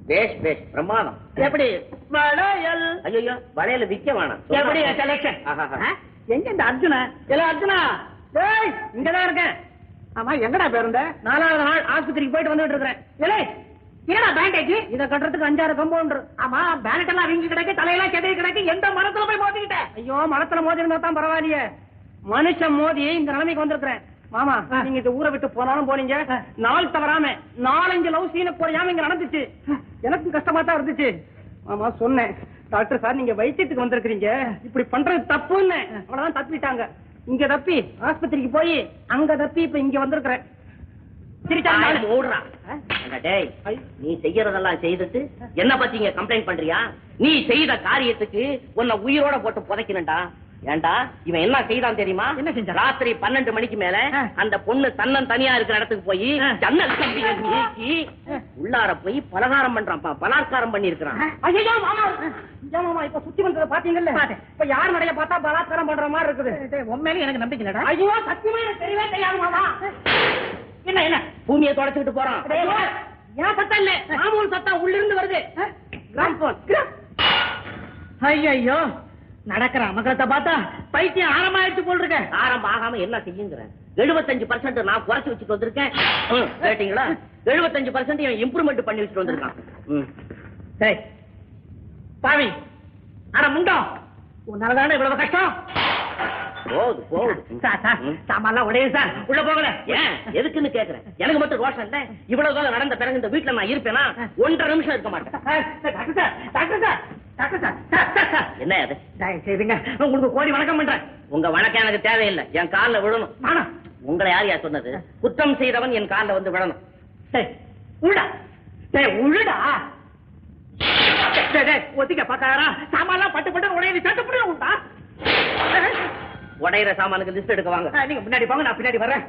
பேஷ் பேஷ் பிரமாதம். எப்படி வளையல்? ஐயோ வளையல் விக்க வேணாம். எப்படி செலக்ஷன்? எங்க இந்த அர்ஜுனா? இல்ல அர்ஜுனா டேய் இங்கதான் இருக்கேன். ஆமா எங்கடா பேருந்த? 4வது நாள் ஆஸ்பத்திரிக்கு போயிட்டு வந்துட்டு இருக்கேன். இல்லை என்னடா பேண்டேஜ்? இதை கட்டுறதுக்கு 5-6 கம்பவுண்டர். ஆமா பேனட் எல்லாம் வீங்கி கிடக்கு, தலையெல்லாம் செதறி கிடக்கு. எந்த மரத்துல போய் மோதிக்கிட்டேன்? ஐயோ மரத்துல மோதி இருந்தா தான் பரவாயில்லையே, மனுஷன் மோதி இந்த நிலைமைக்கு வந்திருக்கிறேன். மாமா நீங்க இந்த ஊரை விட்டு போனாலும் போனீங்க, நாள் தவறாம 4-5 லவ் சீன போயாம இங்க நடந்துச்சு. எனக்கும் கஷ்டமா தான் இருந்துச்சு. மாமா சொன்னேன், டாக்டர் சார் நீங்க வைத்தியத்துக்கு வந்திருக்கீங்க, இப்படி பண்றது தப்புன்னு. அவ்வளவுதான் தப்பிட்டாங்க. இங்க தப்பி ஆஸ்பத்திரிக்கு போய் அங்க தப்பி இப்ப இங்க வந்திருக்கிறேன். நீ செய்யறதெல்லாம் செய்துட்டு என்ன பத்தி இங்க கம்ப்ளைண்ட் பண்றியா? நீ செய்த காரியத்துக்கு உன்னை உயிரோட போட்டு புதைக்கணும்டா. ஏண்டா இவன் என்ன செய்தான் தெரியுமா? என்ன செஞ்ச? ராத்திரி 12 மணிக்கு மேல அந்த பொண்ணு தன்னன் தனியா இருக்கிற இடத்துக்கு போய் ஜன்னல் கம்பியை நீக்கி உள்ளார போய் பலகாரம் பண்றான், பலாத்காரம் பண்ணி இருக்கிறான். ஐயோ மாமா இப்ப சுத்தி வந்ததை பாத்தீங்கல்ல, இப்ப யார் நடைய பார்த்தா பலாத்காரம் பண்ற மாதிரி இருக்குது. உண்மையிலே எனக்கு நம்பிக்கை இல்லடா. ஐயோ சத்தியமா எனக்கு தெரியவே தெரியாது மாமா. என்ன என்ன பூமியை தொடச்சுக்கிட்டு போறான்? ஏன் சத்தம் இல்ல, மாமூல் சத்தம் உள்ள இருந்து வருது. ஐயோ நடக்கிற அமகலத்தை பார்த்தா பைத்தியம் ஆரம்பமாயிடுச்சு போல் இருக்க. ஆரம்பம் ஆகாம என்ன செய்யுங்கிற? 75% நான் குறைச்சு வச்சுட்டு வந்திருக்கேன். கேட்டீங்களா? 75% இம்ப்ரூவ்மெண்ட் பண்ணி வச்சுட்டு வந்திருக்கான். பாவி ஆனா முண்டோ, உன்னாலதானே இவ்வளவு கஷ்டம். போகுது போகுது சாமான்லாம் உடையுது சார், உள்ள போகல. ஏன் எதுக்குன்னு கேக்குறேன். எனக்கு மட்டும் ரோஷம் இல்ல. இவ்வளவு தூரம் நடந்த பிறகு இந்த வீட்டுல நான் இருப்பேனா? 1.5 நிமிஷம் இருக்க மாட்டேன். என்ன அது? செய்துங்க, உங்களுக்கு கோடி வணக்கம் பண்றேன். உங்க வணக்கம் எனக்கு தேவையில்லை, என் காலில் விழணும். உங்களை யார் யார் சொன்னது? குற்றம் செய்தவன் என் காலில் வந்து விழணும். உழுடா ஒத்திக்க பாக்காரா? சாமான் பட்டு பட்டு உடைய சட்டப்படி உண்டா? உடையிற சாமானுக்கு லிஸ்ட் எடுக்க வாங்க. நீங்க முன்னாடி போங்க, நான் பின்னாடி வர்றேன்.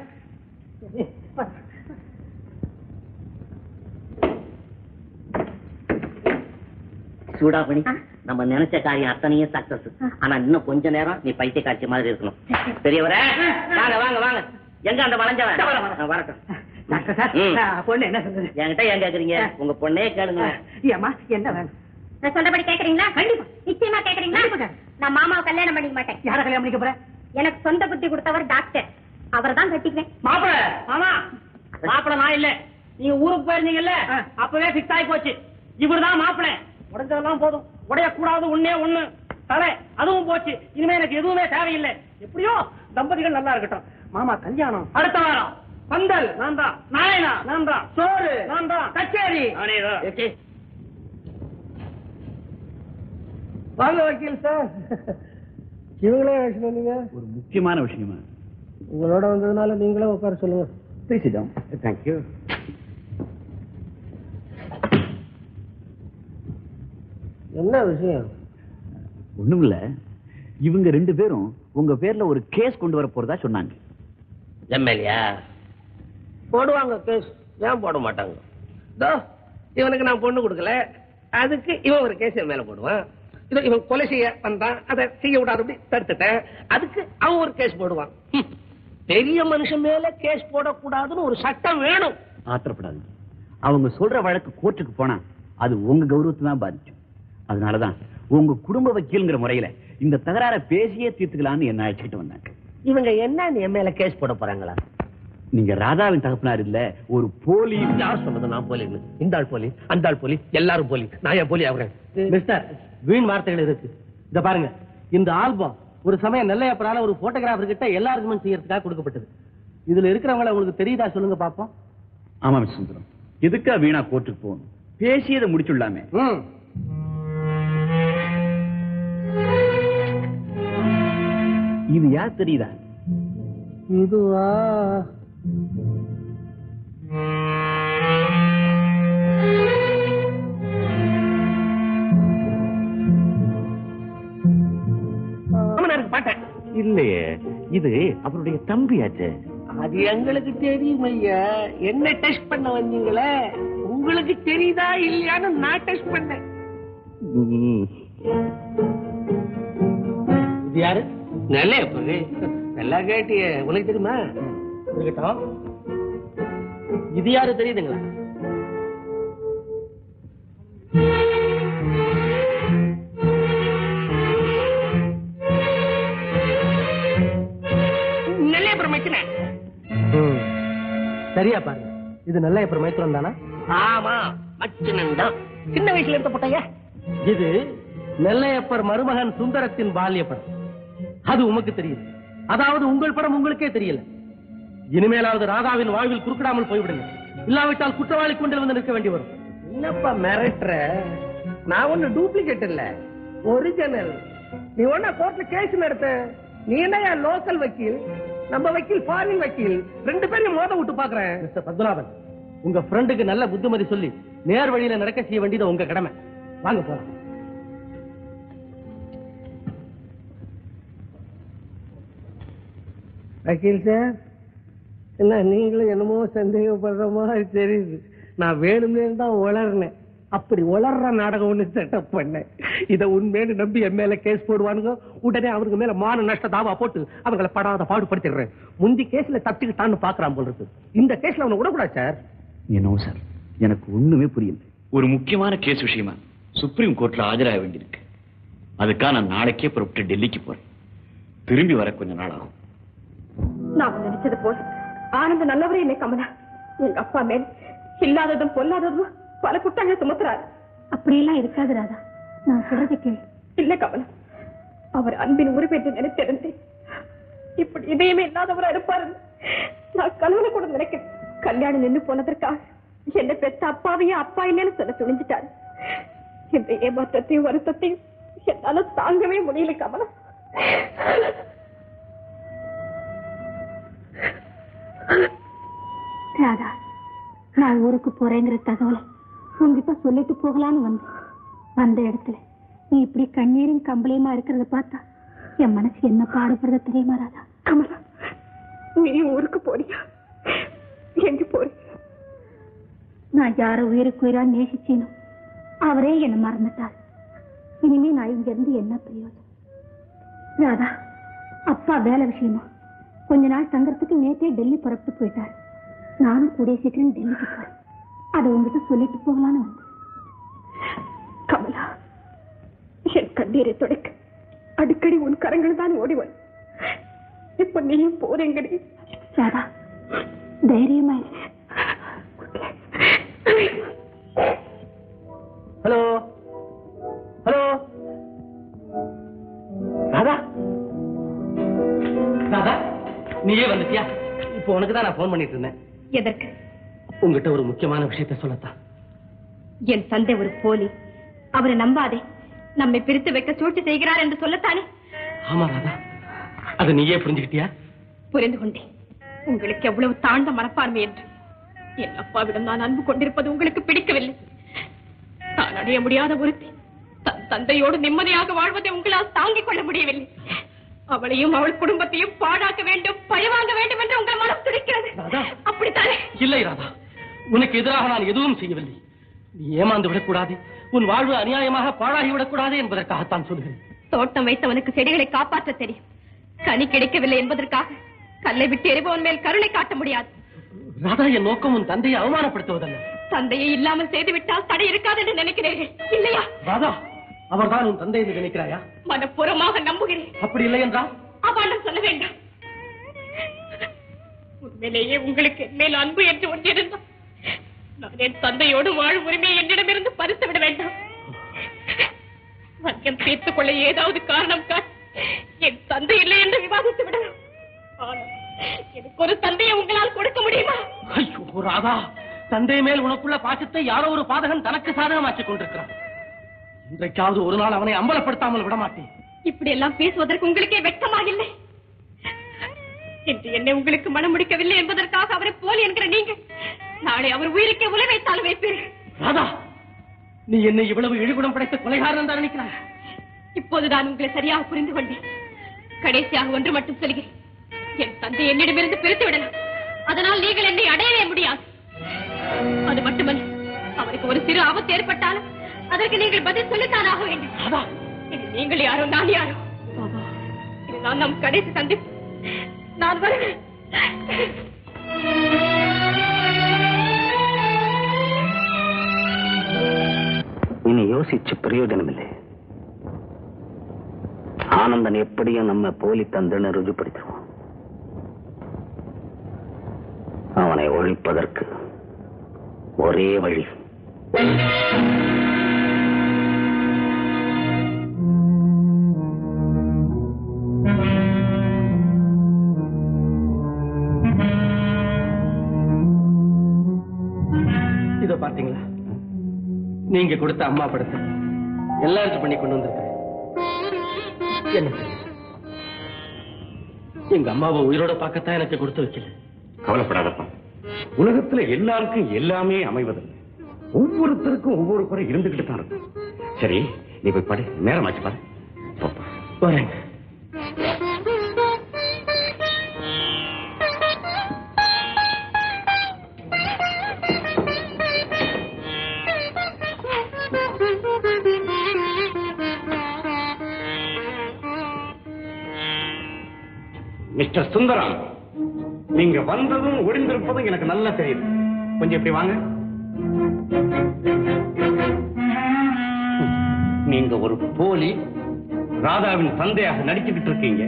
சூடாபணி, நம்ம நினைச்ச காரியம் அத்தனையும் சக்சஸ். ஆனா இன்னும் கொஞ்ச நேரம் நீ பைத்திய காட்சி மாதிரி இருக்கணும். பெரியவரே வாங்க வாங்க வாங்க. எங்க அந்த வளைஞ்சவன்? வரட்டும். பொண்ணு என்ன சொல்றது? என்கிட்ட ஏன் கேக்குறீங்க? உங்க பொண்ணே கேளுங்க. ஏமா என்ன வேணும்? நான் சொல்றபடி கேக்குறீங்களா? கண்டிப்பா நிச்சயமா கேக்குறீங்களா? நான் மாமாவை கல்யாணம் பண்ணிக்க மாட்டேன். யார கல்யாணம் பண்ணிக்க போற? எனக்கு சொந்த புத்தி கொடுத்தவர் டாக்டர், அவர் தான் கட்டிக்குவேன். மாப்பிள மாமா மாப்பிள நான் இல்ல. நீங்க ஊருக்கு போயிருந்தீங்கல்ல, அப்பவே பிக்ஸ் ஆகி போச்சு. இவருதான் மாப்பிள. உடஞ்சதெல்லாம் போதும், உடையக்கூடாது ஒண்ணே ஒண்ணு தலை, அதுவும் போச்சு. இனிமே எனக்கு எதுவுமே தேவையில்லை. எப்படியோ தம்பதிகள் நல்லா இருக்கட்டும். மாமா கல்யாணம் அடுத்த வாரம். பந்தல் நான் தான், நாயனா நான் தான், சோறு நான் தான், கச்சேரி வாங்க வக்கீல் சார். இவங்களே சொன்னீங்க ஒரு முக்கியமான விஷயமா உங்களோட வந்ததுனால நீங்களே உட்கார சொல்லுங்க. பேசிட்டோம். தேங்க்யூ. என்ன விஷயம்? ஒண்ணுமில்ல, இவங்க 2 பேரும் உங்க பேர்ல ஒரு கேஸ் கொண்டு வர போறதா சொன்னாங்க. எம்எல்ஏ போடுவாங்க கேஸ், ஏன் போட மாட்டாங்க? இவனுக்கு நான் பொண்ணு கொடுக்கல, அதுக்கு இவன் ஒரு கேஸ் மேல போடுவான். இவன் கொலை செய்ய வந்தான், அதை செய்ய விடாத தடுத்துட்டேன், அதுக்கு அவன் ஒரு கேஸ் போடுவான். பெரிய மனுஷன் மேல கேஸ் போடக்கூடாதுன்னு ஒரு சட்டம் வேணும். ஆத்திரப்படாது. அவங்க சொல்ற வழக்கு கோர்ட்டுக்கு போனா அது உங்க கௌரவத்தை தான் பாதிக்கும். அதனாலதான் உங்க குடும்ப வக்கீல்ங்கிற முறையில இந்த தகராற பேசியே தீர்த்துக்கலான்னு என்ன அழைச்சிட்டு வந்தாங்க. இவங்க என்ன என் மேல கேஸ் போட போறாங்களா? நீங்க ராதாவின் தகப்பனார் இல்ல, ஒரு போலி. யார் சொல்றது நான் போலி? இந்த ஆள் போலி, அந்த ஆள் போலி, எல்லாரும் போலி. நான் ஏன் போலி ஆகுறேன்? மிஸ்டர், வீண் வார்த்தைகள் இருக்கு. இத பாருங்க, இந்த ஆல்பம் ஒரு சமயம் நெல்லையப்பரால ஒரு போட்டோகிராஃபர் கிட்ட எல்லா ஆர்குமெண்ட் செய்யறதுக்காக கொடுக்கப்பட்டது. இதுல இருக்கிறவங்கள உங்களுக்கு தெரியுதா சொல்லுங்க பாப்போம். ஆமா மிஸ் சுந்தரம், எதுக்கா வீணா கோர்ட்டுக்கு போகணும்? பேசியதை முடிச்சுடலாமே. இது யார் தெரியுதா? இதுவா? இல்லையே, இது அவருடைய தம்பியாச்சு. அது எங்களுக்கு தெரியும் ஐயா. என்ன டெஸ்ட் பண்ண வந்தீங்களே, உங்களுக்கு தெரியுதா இல்லையான்னு நான் டெஸ்ட் பண்ணேன். இது யாரு? நல்ல நல்லா கேட்டிய. உனக்கு தெரியுமா? இருக்கட்டும். இது யாரு தெரியுதுங்களா? இது நெல்லையப்பர் மைத்துனம் தானா? ஆமா, மச்சினன் தான். சின்ன வயசுல எடுத்த போட்டோங்க. இது நெல்லையப்பர் மருமகன் சுந்தரத்தின் பால்ய படம். அது உமக்கு தெரியும். அதாவது உங்கள் படம் உங்களுக்கே தெரியல. இனிமேலாவது ராதாவின் வாழ்வில் குறுக்கிடாமல் போய்விடுங்க. இல்லாவிட்டால் குற்றவாளி கொண்டு வந்து நிற்க வேண்டி வரும். என்னப்பா மிரட்டுற? நான் ஒண்ணு டூப்ளிகேட் இல்ல, ஒரிஜினல். நீ ஒண்ணா கோர்ட்ல கேஸ் நடத்த, நீ என்ன லோக்கல் வக்கீல், நம்ம வக்கீல் ஃபாரின் வக்கீல், ரெண்டு பேரையும் மோத விட்டு பாக்குறேன். மிஸ்டர் பத்மநாபன், உங்க ஃப்ரெண்டுக்கு நல்ல புத்திமதி சொல்லி நேர் வழியில நடக்க செய்ய வேண்டியது உங்க கடமை. வாங்க போலாம். வக்கீல் சார், என்ன நீங்களும் என்னமோ சந்தேகப்படுற மாதிரி தெரியுது. நான் வேணும்னே தான் உளர்னேன். அப்படி உளர்ற நாடகம் ஒண்ணு செட்டப் பண்ணேன். இதை உண்மைன்னு நம்பி என் மேல கேஸ் போடுவானுங்க. உடனே அவருக்கு மேல மான நஷ்ட தாவா போட்டு அவங்களை படாத பாடுபடுத்திடுறேன். முந்தி கேஸ்ல தப்பிக்கிட்டான்னு பாக்குறான் போல இருக்கு. இந்த கேஸ்ல அவனை விடக்கூடாது சார். என்ன சார், எனக்கு ஒண்ணுமே புரியல. ஒரு முக்கியமான கேஸ் விஷயமா சுப்ரீம் கோர்ட்ல ஆஜராக வேண்டியிருக்கு. அதுக்காக நான் நாளைக்கே புறப்பட்டு டெல்லிக்கு போறேன். திரும்பி வர கொஞ்ச நாள் ஆகும். நான் நினைச்சது போல ஆனந்த நல்லவரே இல்லை கமலா. எங்க அப்பா மேல் இல்லாததும் பொல்லாததும் பல குற்றங்களை சுமத்துறாரு. அப்படியெல்லாம் இருக்காது ராதா, நான் சொல்றது கேள். இல்ல கமலா, அவர் அன்பின் உரிமையை நினைத்திருந்தேன். இப்படி இதயமே இல்லாதவரா இருப்பாரு நான் கனவுல கூட நினைக்கிறேன். கல்யாணம் நின்று போனதற்காக என்ன பெற்ற அப்பாவையும் அப்பா இல்லைன்னு சொல்ல துணிஞ்சிட்டாரு. இந்த ஏமாற்றத்தையும் வருத்தத்தையும் என்னால தாங்கவே முடியல கமலா. ராதா, நான் ஊருக்கு போறேங்கிற தகவலை உங்ககிட்ட சொல்லிட்டு போகலான்னு வந்த இடத்துல நீ இப்படி கண்ணீரும் கம்பளையுமா இருக்கிறத பார்த்தா என் மனசு என்ன பாடுபடுறது தெரியுமா ராதா? கமலா, நீ ஊருக்கு போறியா? எங்க போற? நான் யார உயிருக்கு உயிரா நேசிச்சேனோ அவரே என்ன மறந்துட்டார். இனிமே நான் இங்க இருந்து என்ன பிரயோஜனம்? ராதா, அப்பா வேலை விஷயமா கொஞ்ச நாள் தங்கறதுக்கு நேற்றே டெல்லி புறப்பட்டு போயிட்டார். நானும் கூடிய சீக்கிரம் டெல்லிக்கு போறேன். அதை உங்ககிட்ட சொல்லிட்டு போகலான்னு வந்தேன். கமலா, என் கண்ணீரை தொடக்க அடிக்கடி உன் கரங்கள் தான் ஓடிவன். இப்ப நீயும் போறேங்கடி. ராதா, தைரியமா. ஹலோ ஹலோ ராதா, ராதா நீயே வந்துட்டியா? இப்போ உனக்கு தான் நான் போன் பண்ணிட்டு இருந்தேன். எதற்கு? உங்ககிட்ட ஒரு முக்கியமான விஷயத்தை சொல்லத்தான். என் தந்தை ஒரு போலி. அவரை நம்பாதே. நம்மை பிரித்து வைக்க சூழ்ச்சி செய்கிறார் என்று சொல்லத்தானே? ஆமா ராதா, அதை நீயே புரிஞ்சுக்கிட்டியா? புரிந்து கொண்டேன். உங்களுக்கு எவ்வளவு தாழ்ந்த மனப்பான்மை என்று. என் அப்பாவிடம் நான் அன்பு கொண்டிருப்பது உங்களுக்கு பிடிக்கவில்லை. தான் அடைய முடியாத ஒருத்தி தன் தந்தையோடு நிம்மதியாக வாழ்வதை உங்களால் தாங்கிக் கொள்ள முடியவில்லை. அவளையும் அவள் குடும்பத்தையும் பாழாக்க வேண்டும், பழிவாங்க வேண்டும் என்று உங்கள் மனம் துடிக்கிறது. அப்படித்தானே? இல்லை ராதா, உனக்கு எதிராக நான் எதுவும் செய்யவில்லை. நீ ஏமாந்து விடக்கூடாது, உன் வாழ்வு அநியாயமாக பாழாகி விடக்கூடாது என்பதற்காகத்தான் சொல்கிறேன். தோட்டம் வைத்தவனுக்கு செடிகளை காப்பாற்ற தெரியும். கனி கிடைக்கவில்லை என்பதற்காக கல்லை விட்டு எரிபவன் மேல் கருணை காட்ட முடியாது. ராதா, என் நோக்கம் உன் தந்தையை அவமானப்படுத்துவதல்ல. தந்தையை இல்லாமல் செய்துவிட்டால் தடை இருக்காது என்று நினைக்கிறீர்கள் இல்லையா? ராதா, அவர்தான் உன் தந்தை என்று நினைக்கிறாயா? மனப்பூர்வமாக நம்புகிறேன். அப்படி இல்லை என்றால் அபாண்டம் சொல்ல வேண்டாம். உண்மையிலேயே உங்களுக்கு மேல் அன்பு என்று ஒன்றிருந்தால் நான் என் தந்தையோடு வாழும் உரிமையை என்னிடமிருந்து பறித்து விட வேண்டாம். வஞ்சம் தீர்த்துக் கொள்ள ஏதாவது காரணம் காட்டி என் தந்தை இல்லை என்று விவாதித்து விடலாம். ஆனால் எனக்கு ஒரு தந்தையை உங்களால் கொடுக்க முடியுமா? ஐயோ ராதா, தந்தை மேல் உனக்குள்ள பாசத்தை யாரோ ஒரு பாதகன் தனக்கு சாதகமாக்கிக் கொண்டிருக்கிறான். இன்றைக்காவது ஒரு நாள் அவனை அம்பலப்படுத்தாமல் விடமாட்டேன். இப்படி எல்லாம் பேசுவதற்கு உங்களுக்கே வெட்கமாக இல்லை? என்று என்னை உங்களுக்கு மனம் முடிக்கவில்லை என்பதற்காக அவரை போல் என்கிற நீங்கள் நாளை அவர் உயிருக்கே உலை வைத்தாலும் வைப்பீர்கள். ராதா, நீ என்னை இவ்வளவு இழிகுணம் படைத்த கொலைகாரன் தான் நினைக்கிறாய். இப்போது நான் உங்களை சரியாக புரிந்து கொண்டேன். கடைசியாக ஒன்று மட்டும் சொல்கிறேன். என் தந்தை என்னிடமிருந்து பிரித்து விடலாம். அதனால் நீங்கள் என்னை அடையவே முடியாது. அது மட்டுமல்ல, அவருக்கு ஒரு சிறு ஆபத்து ஏற்பட்டாலும் அதற்கு நீங்கள் பதில் சொல்லித்தான் ஆக வேண்டும். நீங்கள் யாரோ நான் யாரோ. இதுதான் நம் கடைசி சந்திப்பு. நான் வருகிறேன். இனி யோசிச்சு பிரயோஜனம் இல்லை. ஆனந்தன் எப்படியும் நம்ம போலி தந்தனை ருஜுப்படுத்துவோம். அவனை ஒழிப்பதற்கு ஒரே வழி. இதோ பாத்தீங்களா, நீங்க கொடுத்த அம்மா படத்தை எல்லாரும் பண்ணி கொண்டு வந்திருக்கிறேன். என்ன எங்க அம்மாவை உயிரோட பார்க்கத்தான் எனக்கு கொடுத்து வைக்கல. கவலைப்படாதப்பா, உலகத்துல எல்லாருக்கும் எல்லாமே அமைவதில்லை. ஒவ்வொருத்தருக்கும் ஒவ்வொரு குறை இருந்துகிட்டு தான் இருக்கும். சரி, நீ போய் படு, நேரமாச்சு பாரு. வரேங்க. மிஸ்டர் சுந்தரம், நீங்க வந்ததும் ஒளிந்திருப்பதும் எனக்கு நல்லா தெரியுது. கொஞ்சம் இப்படி வாங்க. நீங்க ஒரு போலி, ராதாவின் தந்தையாக நடிச்சுக்கிட்டு இருக்கீங்க.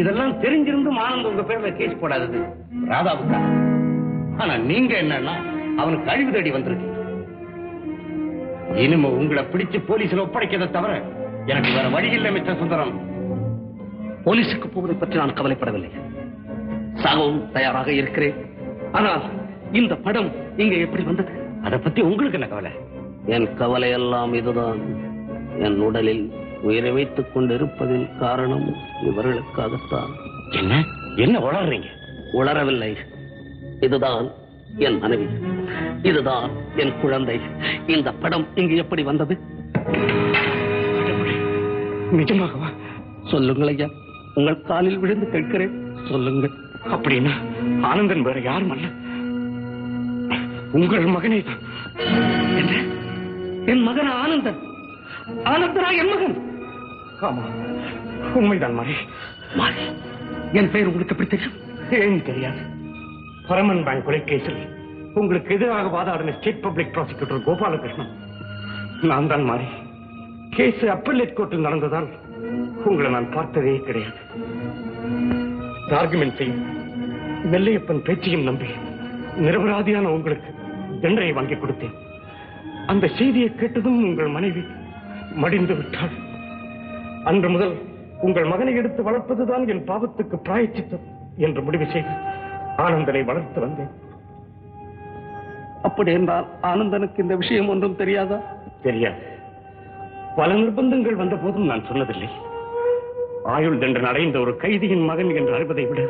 இதெல்லாம் தெரிஞ்சிருந்தும் ஆனந்த் உங்க பேர்ல கேஸ் போடாதது ராதாவுக்கா? ஆனா நீங்க என்னன்னா அவனுக்கு அழிவு தேடி வந்திருக்கீங்க. இனிமே உங்களை பிடிச்சு போலீஸ்ல ஒப்படைக்கிறத தவிர எனக்கு வேற வழி இல்லை. மிஸ்டர் சுந்தரம், போலீஸுக்கு போவதை பற்றி நான் கவலைப்படவில்லை. சாகவும் தயாராக இருக்கிறேன். ஆனால் இந்த படம் இங்க எப்படி வந்தது? அதை பத்தி உங்களுக்கு என்ன கவலை? என் கவலை எல்லாம் இதுதான். என் உடலில் உயிரை வைத்துக் கொண்டிருப்பதின் காரணம் இவர்களுக்காகத்தான். என்ன என்ன உளறீங்க? உளரவில்லை. இதுதான் என் மனைவி, இதுதான் என் குழந்தை. இந்த படம் இங்கு எப்படி வந்தது? நிஜமாகவா? சொல்லுங்கள் ஐயா, உங்கள் காலில் விழுந்து கேட்கிறேன், சொல்லுங்கள். அப்படின்னா ஆனந்தன் வேற யாரும் அல்ல, உங்கள் மகனே தான். என் மகன் ஆனந்தன்? ஆனந்தனா என் மகன்? ஆமா, உண்மைதான் மாறி. மாறி, என் பெயர் உங்களுக்கு எப்படி தெரியும்? ஏன் தெரியாது? பரமன் பேங்க் கொலை கேஸில் உங்களுக்கு எதிராக வாதாடின ஸ்டேட் பப்ளிக் ப்ராசிக்யூட்டர் கோபாலகிருஷ்ணன் நான் தான் மாறி. கேஸ் அப்பல்லேட் கோர்ட்டில் நடந்ததால் உங்களை நான் பார்த்ததே கிடையாது. ஆர்குமெண்ட் செய்யும் நெல்லையப்பன் பேச்சையும் நம்பி நிரபராதியான உங்களுக்கு தண்டனை வாங்கி கொடுத்தேன். அந்த செய்தியை கேட்டதும் உங்கள் மனைவி மடிந்து விட்டாள். அன்று முதல் உங்கள் மகனை எடுத்து வளர்ப்பதுதான் என் பாவத்துக்கு பிராயச்சித்தம் என்று முடிவு செய்து ஆனந்தனை வளர்த்து வந்தேன். அப்படி என்றால் ஆனந்தனுக்கு இந்த விஷயம் ஒன்றும் தெரியாதா? தெரியாது. பல நிர்பந்தங்கள் வந்த போதும் நான் சொன்னதில்லை. ஆயுள் தண்டனை அடைந்த ஒரு கைதியின் மகன் என்று அறிவதை விட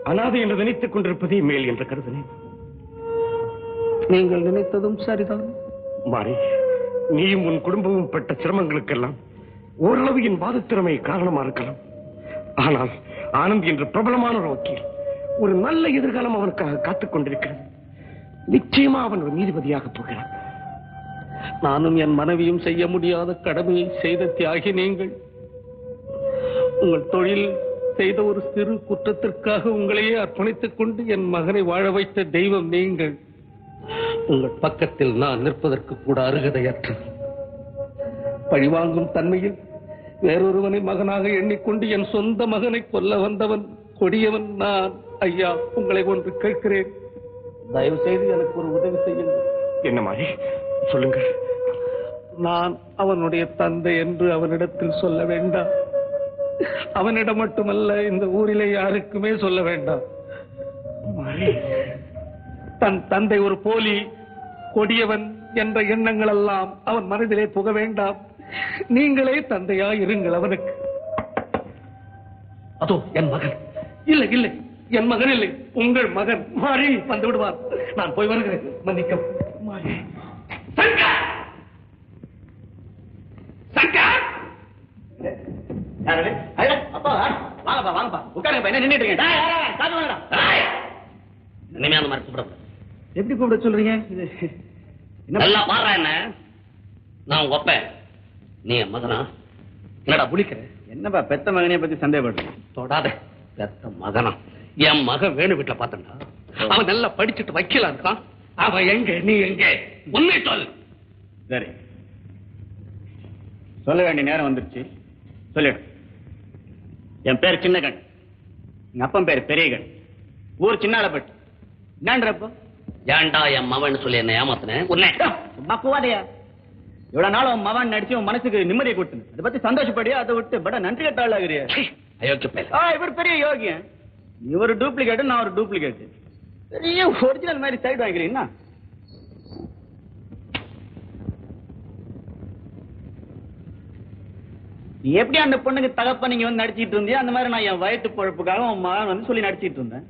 அனாதை என்று நினைத்துக் கொண்டிருப்பதே மேல் என்று கருதினேன். நீங்கள் நினைத்ததும் சரிதான் மாறி. நீயும் உன் குடும்பமும் பட்ட சிரமங்களுக்கெல்லாம் ஓரளவு என் வாதத்திறமை காரணமா இருக்கலாம். ஆனால் ஆனந்த் என்று பிரபலமான ஒரு வக்கீல், ஒரு நல்ல எதிர்காலம் அவனுக்காக காத்துக் கொண்டிருக்கிறது. நிச்சயமா அவன் ஒரு நீதிபதியாக போகிறான். நானும் என் மனைவியும் செய்ய முடியாத கடமையை செய்த தியாகி நீங்கள். உங்கள் தொழில் செய்த ஒரு சிறு குற்றத்திற்காக உங்களையே அர்ப்பணித்துக் கொண்டு என் மகனை வாழ வைத்த தெய்வம் நீங்கள். உங்கள் பக்கத்தில் நான் நிற்பதற்கு கூட அருகதையற்ற பழிவாங்கும் தன்மையில் வேறொருவனை மகனாக எண்ணிக்கொண்டு என் சொந்த மகனை கொல்ல வந்தவன் கொடியவன் நான். ஐயா, உங்களை ஒன்று கேட்கிறேன், தயவு செய்து எனக்கு ஒரு உதவி செய்யுங்கள். என்ன மாதிரி சொல்லுங்க. நான் அவனுடைய தந்தை என்று அவனிடத்தில் சொல்ல வேண்டாம். அவனிடம் மட்டுமல்ல, இந்த ஊரிலே யாருக்குமே சொல்ல வேண்டாம். தன் தந்தை ஒரு போலி, கொடியவன் என்ற எண்ணங்கள் எல்லாம் அவன் மனதிலே புக வேண்டாம். நீங்களே தந்தையா இருங்கள் அவனுக்கு. அதோ என் மகன். இல்லை இல்லை, என் மகன் இல்லை, உங்கள் மகன் மாறி வந்து விடுவார். நான் போய் வருகிறேன், மன்னிக்கவும். மாறி. சங்கர்! சங்கர்! அப்பா வாங்கப்பா வாங்கப்பா, உட்காருங்கப்பா. என்ன நின்னுட்டு இருக்கீங்க? இனிமே அந்த மாதிரி கூப்பிட எப்படி கூப்பிட சொல்றீங்க? நல்லா பாடுற என்ன? நான் உங்க அப்பேன், நீ என் மகனா? என்னடா புளிக்கிற? என்னப்பா பெத்த மகனைய பத்தி சந்தேகப்படுறேன்? தொடாத. பெத்த மகனா? என் மகன் வேணு வீட்டுல பார்த்தா அவன் நல்லா படிச்சுட்டு வைக்கல இருக்கான். அவன் எங்க, நீ எங்க? உண்மை சொல். சரி, சொல்ல வேண்டிய நேரம் வந்துருச்சு, சொல்லிடு. என் பேர் சின்னகண், எங்க அப்பன் பேர் பெரியகண், ஊர் சின்னாலப்பட்டு. என்னன்றப்போ ஏன்டா என் மவன் சொல்லி என்ன ஏமாத்தினேன் உன்னை சும்மா கூவாதையா. இவ்வளவு நாள் உன் மவன் நடிச்சு உன் மனசுக்கு நிம்மதியை கொடுத்து அதை பத்தி சந்தோஷப்படியா, அதை விட்டு பட நன்றி கட்டாள் ஆகிறியா? அயோக்கிய பேர். இவர் பெரிய யோகியன், இவர் டூப்ளிகேட், நான் ஒரு டூப்ளிகேட். பெரிய ஒரிஜினல் மாதிரி சைடு வாங்கிறீங்கன்னா எப்படி அந்த பொண்ணுக்கு தகப்ப நீங்க வந்து நடிச்சிட்டு இருந்தியா, அந்த மாதிரி நான் என் வயிற்று பொழப்புக்காக உன் மகன் வந்து சொல்லி நடிச்சிட்டு இருந்தேன்.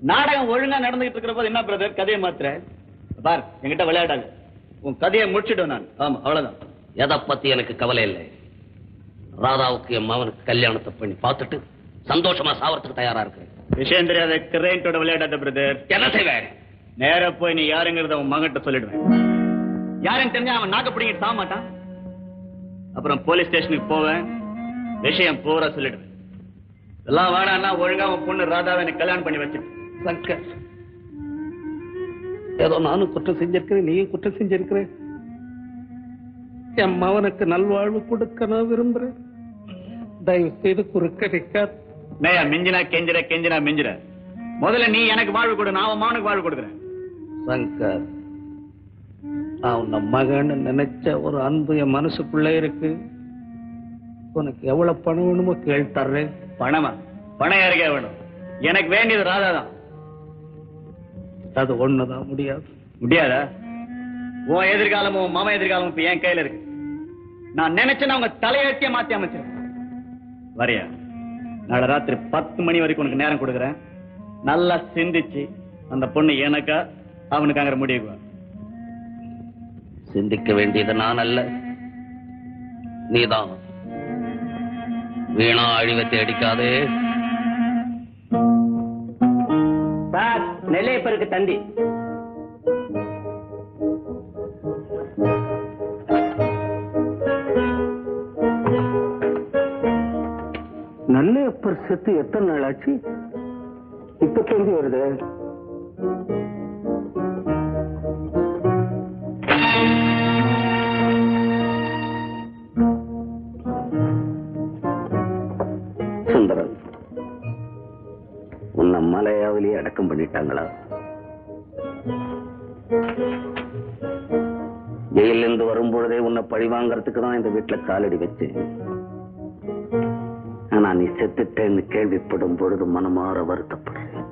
நாடகம் ஒழுங்கா நடந்துகிட்டு இருக்கிற போது என்ன பிரதர் கதையை மாத்திர பார், என்கிட்ட விளையாடாது. உன் கதையை முடிச்சிடுவேன் நான். ஆமா, அவ்வளவுதான். எதை பத்தி எனக்கு கவலை இல்லை. ராதாவுக்கு என் மகனுக்கு கல்யாணத்தை பண்ணி பார்த்துட்டு சந்தோஷமா சாவறதுக்கு தயாரா இருக்கு. விஷயம் தெரியாத கிரேண்டோட விளையாடாத பிரதர். என்ன செய்வேன்? நேர போய் நீ யாருங்கிறத உன் மகன்கிட்ட சொல்லிடுவேன். யாருன்னு தெரிஞ்சா அவன் நாக்க பிடிங்கிட்டு சாக மாட்டான். அப்புறம் போலீஸ் ஸ்டேஷனுக்கு போவேன், விஷயம் பூரா சொல்லிடுவேன். எல்லாம் வேணான்னா ஒழுங்கா உன் பொண்ணு ராதாவை எனக்கு கல்யாணம் பண்ணி வச்சு. சங்கர், ஏதோ நானும் குற்றம் செஞ்சிருக்கிறேன், நீயும் குற்றம் செஞ்சிருக்கிறேன். என் மகனுக்கு நல்வாழ்வு கொடுக்க நான் விரும்புறேன். தயவு செய்து குறுக்க நிற்கார். மேயா மிஞ்சினா கெஞ்சிர, கெஞ்சினா மிஞ்சிர. முதல்ல நீ எனக்கு வாழ்வு கொடு, நான் உன் மகனுக்கு வாழ்வு கொடுக்குறேன். சங்கர், நான் உன்ன மகன்னு நினைச்ச ஒரு அன்பு என் மனசுக்குள்ளே இருக்கு. உனக்கு எவ்வளவு பணம் வேணுமோ கேள் தர்றேன். பணமா? பணம் யாருக்கே வேணும்? எனக்கு வேண்டியது ராதா தான். அது ஒண்ணுதான் முடியாது. முடியாதா? உன் எதிர்காலமும் உன் மாமா எதிர்காலமும் இப்ப என் கையில இருக்கு. நான் நினைச்சேன்னா உங்க தலையெழுத்திய மாத்தி அமைச்சிருக்கேன். வரியா? நாளை ராத்திரி 10 மணி வரைக்கும் உனக்கு நேரம் கொடுக்குறேன். நல்லா சிந்திச்சு அந்த பொண்ணு எனக்கா அவனுக்காங்கிற முடிவு. சிந்திக்க வேண்டியது நான் அல்ல, நீதான். வீணா அழிவை தேடிக்காதே. சார், நெல்லையப்பருக்கு தந்தி. நெல்லையப்பர் செத்து எத்தனை நாள் ஆச்சு? இப்ப தந்தி வருது. சுந்தரம், உன்னை மலையாவிலேயே அடக்கம் பண்ணிட்டாங்களா? ஜெயிலிருந்து வரும்பொழுதே உன்னை பழி வாங்கறதுக்கு தான் இந்த வீட்டுல காலடி வச்சேன். ஆனா நீ செத்துட்டேன்னு கேள்விப்படும் பொழுது மனமாற வருத்தப்படுறேன்.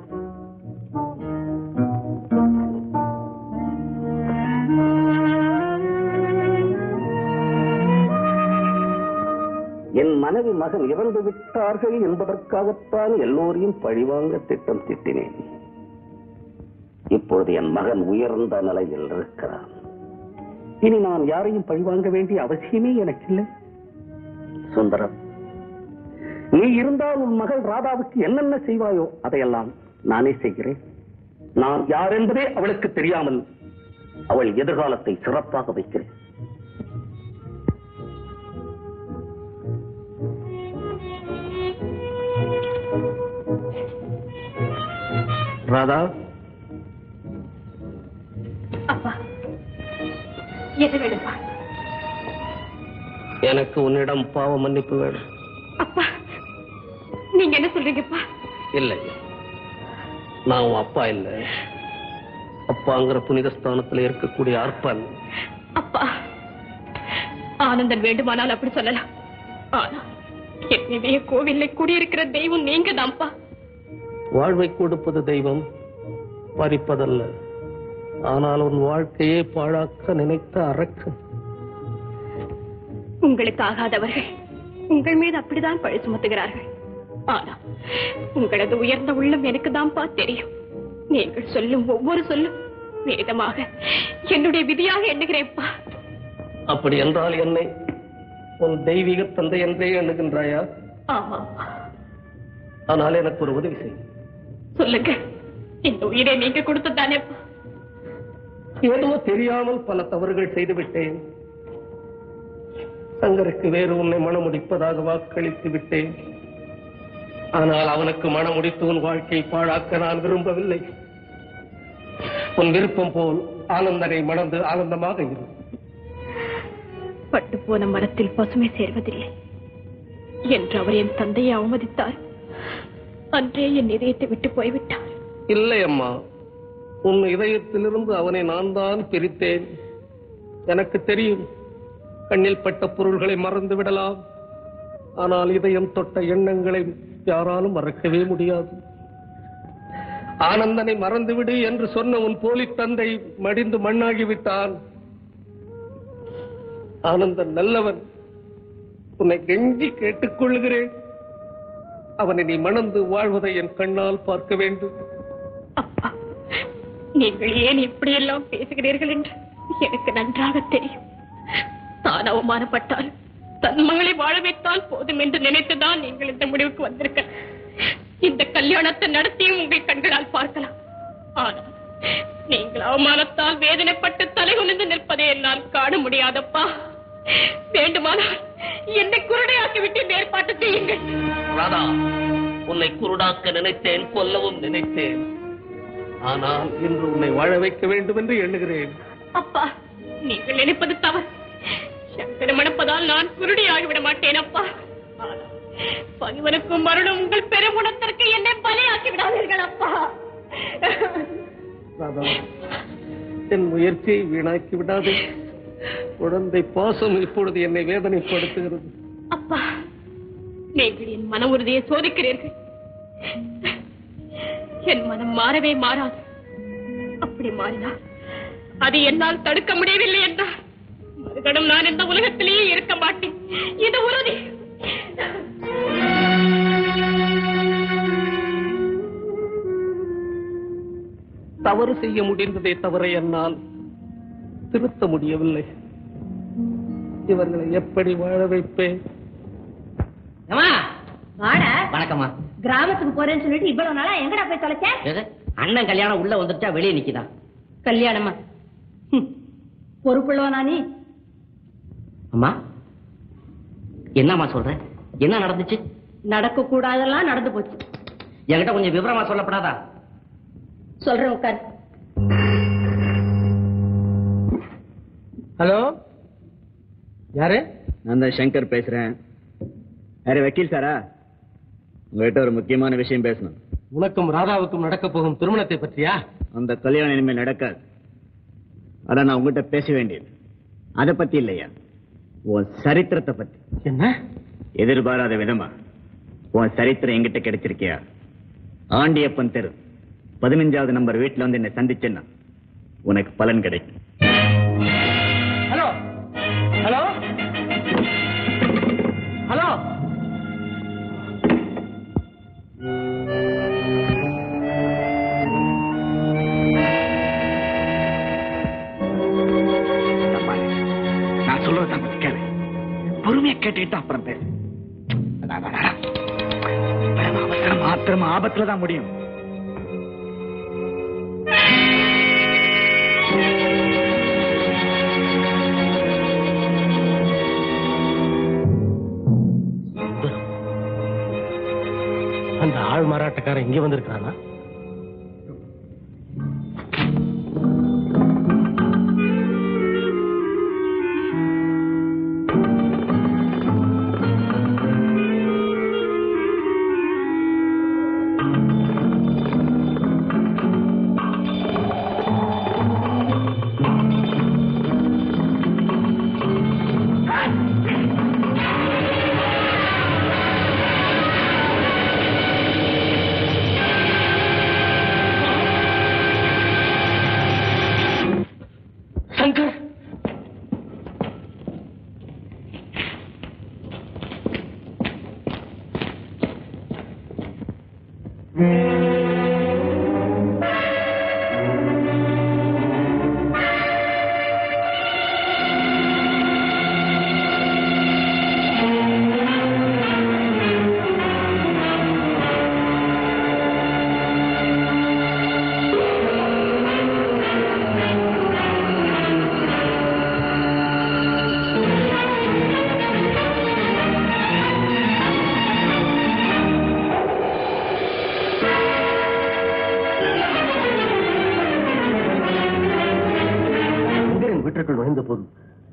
என் மனைவி மகன் இறந்து விட்டார்கள் என்பதற்காகத்தான் எல்லோரையும் பழிவாங்க திட்டம் திட்டினேன். இப்பொழுது என் மகன் உயர்ந்த நிலையில் இருக்கிறான். இனி நான் யாரையும் பழிவாங்க வேண்டிய அவசியமே எனக்கு இல்லை. சுந்தரம், நீ இருந்தால் உன் மகள் ராதாவுக்கு என்னென்ன செய்வாயோ அதையெல்லாம் நானே செய்கிறேன். நான் யார் என்பதே அவளுக்கு தெரியாமல் அவள் எதிர்காலத்தை சிறப்பாக வைக்கிறேன். ராதா, அப்பா, எது வேணுப்பா? எனக்கு உன்னிடம் பாவ மன்னிப்பு வேணும். அப்பா, நீங்க என்ன சொல்றீங்கப்பா? இல்லை, நான் உன் அப்பா இல்லை. அப்பாங்கிற புனித ஸ்தானத்தில் இருக்கக்கூடிய அர்ப்பன். அப்பா, ஆனந்தன் வேண்டுமானால் அப்படி சொல்லலாம். ஆனா என்னுடைய கோவிலில் கூடியிருக்கிற தெய்வம் நீங்க தான்ப்பா. வாழ்வை கொடுப்பது தெய்வம், பறிப்பதல்ல. ஆனால் உன் வாழ்க்கையே பாழாக்க நினைத்த அரக்கன். உங்களுக்கு ஆகாதவர்கள் உங்கள் மீது அப்படிதான் பழி சுமத்துகிறார்கள். ஆனா உங்களது உயர்ந்த உள்ளம் எனக்கு தான்ப்பா தெரியும். நீங்கள் சொல்லும் ஒவ்வொரு சொல்லும் வேதமாக என்னுடைய விதியாக எண்ணுகிறேன்ப்பா. அப்படி என்றால் என்னை உன் தெய்வீக தந்தை என்றே எண்ணுகின்றாயா? ஆமாப்பா. ஆனால் எனக்கு ஒரு உதவி செய். சொல்லுங்க. இந்த உயிரை நீங்க கொடுத்ததானேப்பா? ஏதோ தெரியாமல் பல தவறுகள் செய்துவிட்டேன். சங்கருக்கு வேறு உன்னை மணமுடிப்பதாக வாக்களித்து விட்டேன். ஆனால் அவனுக்கு மணமுடித்து உன் வாழ்க்கையை பாழாக்க நான் விரும்பவில்லை. உன் விருப்பம் போல் ஆனந்தனை மணந்து ஆனந்தமாக இரு. பட்டு போன மரத்தில் பசுமை சேர்வதில்லை என்று அவர் என் தந்தையை அவமதித்தார். அன்றே என் இதயத்தை விட்டு போய்விட்டார். இல்லை அம்மா, உன் இதயத்திலிருந்து அவனை நான் தான் பிரித்தேன். எனக்கு தெரியும், கண்ணில் பட்ட பொருள்களை மறந்து விடலாம், ஆனால் இதயம் தொட்ட எண்ணங்களை யாராலும் மறக்கவே முடியாது. ஆனந்தனை மறந்துவிடு என்று சொன்ன உன் போலி தந்தை மடிந்து மண்ணாகிவிட்டான். ஆனந்தன் நல்லவன், உன்னை கெஞ்சி கேட்டுக்கொள்கிறேன், அவனை நீ மணந்து வாழ்வதை என் கண்ணால் பார்க்க வேண்டும். அப்பா, நீங்கள் ஏன் இப்படியெல்லாம் பேசுகிறீர்கள் என்று எனக்கு நன்றாக தெரியும். தான் அவமானப்பட்டால் தன் மகளை வாழ வைத்தால் போதும் என்று நினைத்துதான் நீங்கள் இந்த முடிவுக்கு வந்திருக்க. இந்த கல்யாணத்தை நடத்தியும் உங்கள் கண்களால் பார்க்கலாம். ஆனால் நீங்கள் அவமானத்தால் வேதனைப்பட்டு தலை குனிந்து நிற்பதை என்னால் காண முடியாதப்பா. வேண்டுமானால் என்னை குருடையாக்கிவிட்டு ஏற்பாட்டு செய்யுங்கள். ராதா, உன்னை குருடாக்க நினைத்தேன், கொல்லவும் நினைத்தேன். ஆனால் இன்று உன்னை வாழ வைக்க வேண்டும் என்று எண்ணுகிறேன். அப்பா, நீங்கள் நினைப்பது தவறு. சங்கரை மணப்பதால் நான் குருடியாகிவிட மாட்டேன் அப்பா. பகைவனுக்கும் மரணம் உங்கள் பெருமுணத்திற்கு என்னை பலியாக்கி விடாதீர்கள் அப்பா. ராதா, என் முயற்சியை வீணாக்கி விடாதே. குழந்தை பாசம் இப்பொழுது என்னை வேதனைப்படுத்துகிறது. அப்பா, நீங்கள் என் மன உறுதியை சோதிக்கிறீர்கள். என் மனம் மாறவே மாறாது. அப்படி மாறினார் அது என்னால் தடுக்க முடியவில்லை என்றால் மறுகணம் நான் இந்த உலகத்திலேயே இருக்க மாட்டேன். இது உறுதி. தவறு செய்ய முடிந்ததை தவிர என்னால் திருத்த முடியவில்லை. இவர்களை எப்படி வாழ வைப்பேன்? வணக்கம்மா. கிராமத்துக்கு போறேன்னு சொல்லிட்டு இவ்வளவு நாளா எங்கடா போய் தொலைச்ச? அண்ணன் கல்யாணம் உள்ள வந்துட்டா வெளியே நிக்குதா? கல்யாணமா? பொறுப்புள்ளவனா நீ? அம்மா, என்னம்மா சொல்ற? என்ன நடந்துச்சு? நடக்க கூடாதெல்லாம் நடந்து போச்சு. என்கிட்ட கொஞ்சம் விவரமா சொல்லப்படாதா? சொல்றேன், உட்கார். ஹலோ, யாரு? நான் தான் சங்கர் பேசுறேன். யாரு, வக்கீல் சாரா? உங்ககிட்ட ஒரு முக்கியமான விஷயம் பேசணும். உனக்கும் ராதாவுக்கும் நடக்க போகும் திருமணத்தை பற்றியா? அந்த கல்யாணம் இனிமேல் நடக்காது. அதான் நான் உங்ககிட்ட பேச வேண்டியது அதை பத்தி இல்லையா, உன் சரித்திரத்தை பத்தி. என்ன? எதிர்பாராத விதமா உன் சரித்திரம் எங்கிட்ட கிடைச்சிருக்கியா? ஆண்டியப்பன் தெரு 15வது நம்பர் வீட்டுல வந்து என்னை சந்திச்சேன்னா உனக்கு பலன் கிடைக்கும். ஹலோ ஹலோ ஹலோ, நான் சொல்றதான் கேளு, பொறுமையா கேட்டுக்கிட்டு அப்புறம் பேசு. அவசரம் மாத்திரம் ஆபத்துலதான் முடியும். அந்த ஆள் மாறாட்டக்காரன் இங்க வந்திருக்கானா?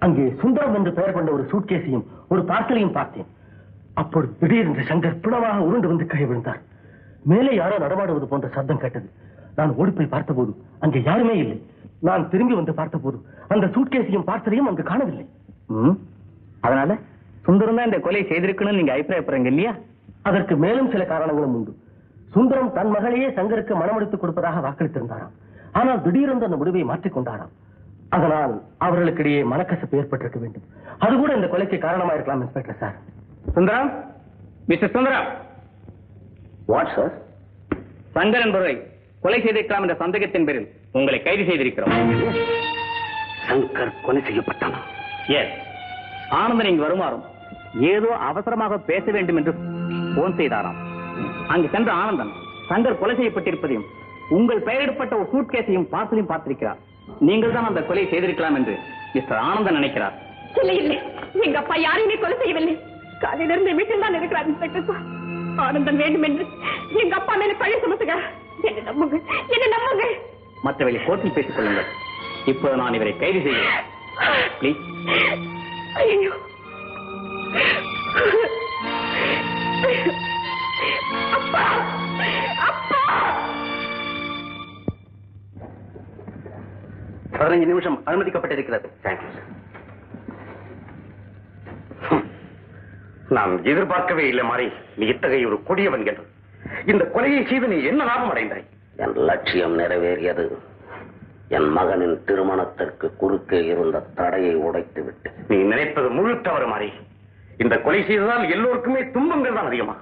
அங்கே சுந்தரம் என்று பெயர் கொண்ட ஒரு சூட்கேஸையும் ஒரு பார்சலையும் பார்த்தேன். அப்பொழுது திடீரென்று சங்கர் பிணமாக உருண்டு வந்து கை விழுந்தார். மேலே யாரோ நடமாடுவது போன்ற சப்தம் கேட்டது. நான் ஓடி போய் பார்த்தபோது அங்கே யாருமே இல்லை. நான் திரும்பி வந்து பார்த்தபோது அந்த சூட்கேஸையும் பார்சலையும் அங்கு காணவில்லை. அதனால சுந்தரம் தான் இந்த கொலை செய்திருக்கணும்னு நீங்க அபிப்பிராயப்படுறீங்க இல்லையா? அதற்கு மேலும் சில காரணங்களும் உண்டு. சுந்தரம் தன் மகளையே சங்கருக்கு மனமளித்துக் கொடுப்பதாக வாக்களித்திருந்தாராம். ஆனால் திடீரென்று அந்த முடிவை மாற்றிக்கொண்டாராம். அதனால் அவர்களுக்கிடையே மனக்கசப்பு ஏற்பட்டிருக்க வேண்டும். அது கூட இந்த கொலைக்கு காரணமா இருக்கலாம் inspector sir. Sundaram, mister Sundaram. What sir? Shankar என்பவரை கொலை செய்திருக்கலாம் என்ற சந்தேகத்தின் பேரில் உங்களை கைது செய்திருக்கிறோம். சங்கர் கொலை செய்யப்பட்டானா? எஸ். ஆனந்தன் இங்கு வருமாறும் ஏதோ அவசரமாக பேச வேண்டும் என்று போன் செய்தாராம். அங்கு சென்ற ஆனந்தன் சங்கர் கொலை செய்யப்பட்டிருப்பதையும் உங்கள் பெயரிடப்பட்ட ஒரு சூட்கேஸையும் பார்சலையும் பார்த்திருக்கிறார். நீங்கள் தான் அந்த கொலை செய்திருக்கலாம் என்று மிஸ்டர் ஆனந்தன் நினைக்கிறார். இல்லை இல்லை, எங்க அப்பா யாரையுமே கொலை செய்யவில்லை. காலையிலிருந்து வீட்டில் தான் இருக்கிறார் இன்ஸ்பெக்டர் சார். ஆனந்தன் வேண்டும் என்று எங்க அப்பா மேல பழி சுமத்துங்க. என்ன நம்புங்க, என்ன நம்புங்க. மற்றவர்களை கோர்ட்டில் பேசிக் கொள்ளுங்கள். இப்போது நான் இவரை கைது செய்கிறேன். ப்ளீஸ். ஐயோ, அப்பா, அப்பா. 15 நிமிஷம் அனுமதிக்கப்பட்டிருக்கிறது. Thank you sir. நான் எதிர்பார்க்கவே இல்லை மாறி, நீ இத்தகைய ஒரு கொடியவன் என்று. இந்த கொலையை செய்து நீ என்ன லாபம் அடைந்தாய்? என் லட்சியம் நிறைவேறியது. என் மகனின் திருமணத்திற்கு குறுக்கே இருந்த தடையை உடைத்து விட்டு. நீ நினைப்பது முழு தவறு மாறி. இந்த கொலை செய்ததால் எல்லோருக்குமே துன்பங்கள் தான் அதிகமா.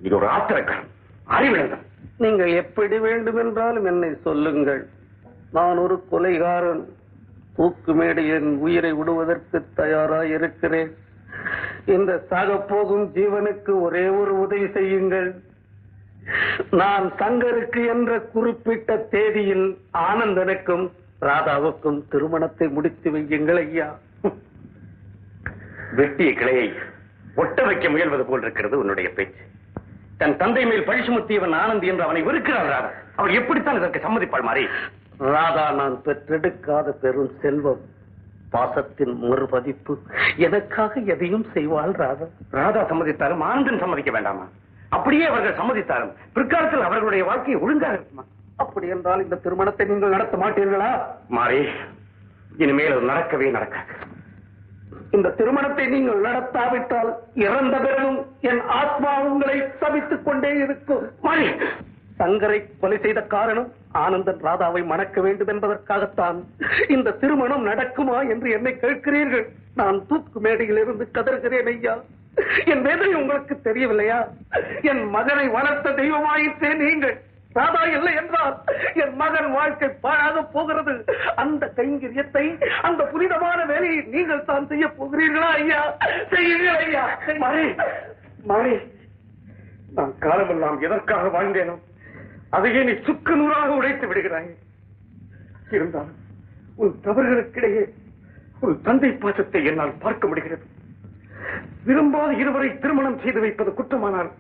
இது ஒரு ஆத்திரக்காரன், அறிவிழந்தான். நீங்கள் எப்படி வேண்டுமென்றாலும் என்னை சொல்லுங்கள். நான் ஒரு கொலைகாரன். தூக்கு மேடையின் உயிரை விடுவதற்கு தயாராக இருக்கிறேன். இந்த சாக போகும் ஜீவனுக்கு ஒரே ஒரு உதவி செய்யுங்கள். நான் சங்கருக்கு என்ற குறிப்பிட்ட தேதியில் ஆனந்தனுக்கும் ராதாவுக்கும் திருமணத்தை முடித்து வையுங்கள் ஐயா. வெட்டிய கிளையை ஒட்ட வைக்க முயல்வது போல் இருக்கிறது உன்னுடைய பேச்சு. தன் தந்தை மேல் பழி சுமத்தியவன் ஆனந்த் என்று அவனை வெறுக்கிறாள் ராதா. அவள் எப்படித்தான் இதற்கு சம்மதிப்பாள் மாறி? ராதா நான் பெற்றெடுக்காத பெரும் செல்வம், பாசத்தின் மறுபதிப்பு. எனக்காக எதையும் செய்வாள் ராதா. ராதா சம்மதித்தாலும் ஆனந்தன் சம்மதிக்க வேண்டாமா? அப்படியே அவர்கள் சம்மதித்தாலும் பிற்காலத்தில் அவர்களுடைய வாழ்க்கை ஒழுங்காக இருக்குமா? அப்படி என்றால் இந்த திருமணத்தை நீங்கள் நடத்த மாட்டீர்களா? மாறி, இனிமேல் அது நடக்கவே நடக்காது. இந்த திருமணத்தை நீங்கள் நடத்தாவிட்டால் இறந்த பிறகும் என் ஆத்மா உங்களை சபித்துக் கொண்டே இருக்கும். மாறி, சங்கரை கொலை செய்த காரணம் ஆனந்தன் ராதாவை மணக்க வேண்டும் என்பதற்காகத்தான். இந்த திருமணம் நடக்குமா என்று என்னை கேட்கிறீர்கள். நான் தூக்கு மேடையில் இருந்து கதறுகிறேன் ஐயா. என் வேதனை உங்களுக்கு தெரியவில்லையா? என் மகனை வளர்த்த தெய்வமாயிற்றே நீங்கள். ராதா இல்லை என்றால் என் மகன் வாழ்க்கை பாழாக போகிறது. அந்த கைங்கரியத்தை, அந்த புனிதமான வேலையை நீங்கள் தான் செய்ய போகிறீர்களா ஐயா? செய்யுங்கள் ஐயா. மாறி, மாறி, நான் காலமெல்லாம் எதற்காக வாழ்ந்தேனோ அதையே நீ சுக்கு நூறாக உடைத்து விடுகிறாய். இருந்தாலும் உன் தவறுகளுக்கிடையே உன் தந்தை பாசத்தை என்னால் பார்க்க முடிகிறது. விரும்பாத இருவரை திருமணம் செய்து வைப்பது குற்றமானால்